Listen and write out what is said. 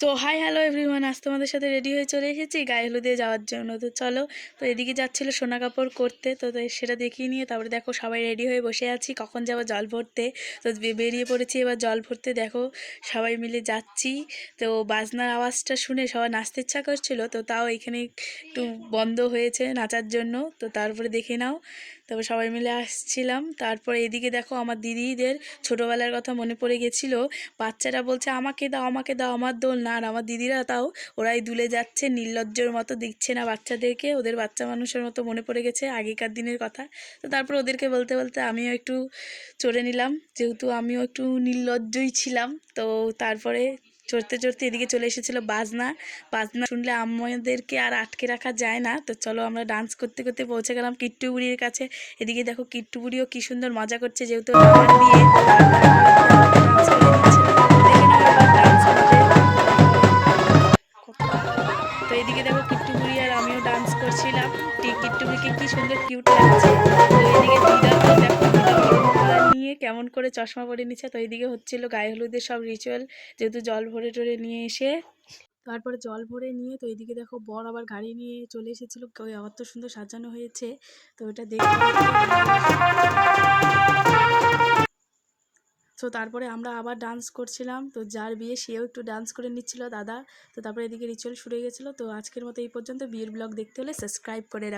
তো hi hello everyone, আজ তোমাদের সাথে রেডি হয়ে চলে এসেছি গায়ে হলুদে যাওয়ার জন্য। তো চলো, তো এদিকে যাচ্ছিল সোনা কাপড় করতে, সেটা দেখিয়ে নিয়ে তারপরে দেখো সবাই রেডি হয়ে বসে আছি কখন যাবো জল ভরতে। তো বেরিয়ে পড়েছি এবার জল ভরতে, দেখো সবাই মিলে যাচ্ছি। তো বাজনার আওয়াজটা শুনে সবাই নাচতে ইচ্ছা করছিল, তো তাও এখানে একটু বন্ধ হয়েছে নাচার জন্য। তো তারপরে দেখে নাও, তারপর সবাই মিলে আসছিলাম। তারপরে এদিকে দেখো আমার দিদিদের ছোটোবেলার কথা মনে পড়ে গেছিলো। বাচ্চারা বলছে আমাকে দাও আমাকে দাও, আমার দোল না। আর আমার দিদিরা তাও ওরাই দুলে যাচ্ছে, নির্লজ্জর মতো দিচ্ছে না বাচ্চাদেরকে, ওদের বাচ্চা মানুষের মতো মনে পড়ে গেছে আগেকার দিনের কথা। তো তারপর ওদেরকে বলতে বলতে আমিও একটু চড়ে নিলাম, যেহেতু আমিও একটু নির্লজ্জই ছিলাম। তো তারপরে চড়তে চড়তে এদিকে চলে এসেছিলো বাজনা। বাজনা শুনলে আমাদেরকে আর আটকে রাখা যায় না। তো চলো আমরা ডান্স করতে করতে পৌঁছে গেলাম কিট্টু বুড়ির কাছে। এদিকে দেখো কিট্টু বুড়িও কি সুন্দর মজা করছে, যেহেতু আমার বিয়ে, তো তারপরে ডান্স করে নিচ্ছিলাম। দেখে নাও এবার ডান্স আমাদের। তো এদিকে দেখো কিট্টু বুড়ি আর আমিও ডান্স করছিলাম। কিট্টু বুড়িকে কি সুন্দর কিউট লাগছে। তো এদিকে দিদা তো দেখো, দিদা মোবাইল নিয়ে কেমন করে চশমা পরে নিচ্ছে। তো এইদিকে হচ্ছিল গায়ে হলুদের সব রিচুয়াল, যেহেতু জল ভরে টরে নিয়ে এসে তারপরে জল ভরে নিয়ে, তো এইদিকে দেখো বর আবার গাড়ি নিয়ে চলে এসেছিলো, অত সুন্দর সাজানো হয়েছে। তো ওটা দেখতে তো তারপরে আমরা আবার ডান্স করছিলাম। তো যার বিয়ে সেও একটু ডান্স করে নিচ্ছিল দাদা। তো তারপরে এদিকে রিচুয়াল শুরু হয়ে গেছিলো। তো আজকের মতো এই পর্যন্ত। বিয়ের ব্লগ দেখতে হলে সাবস্ক্রাইব করে রাখ।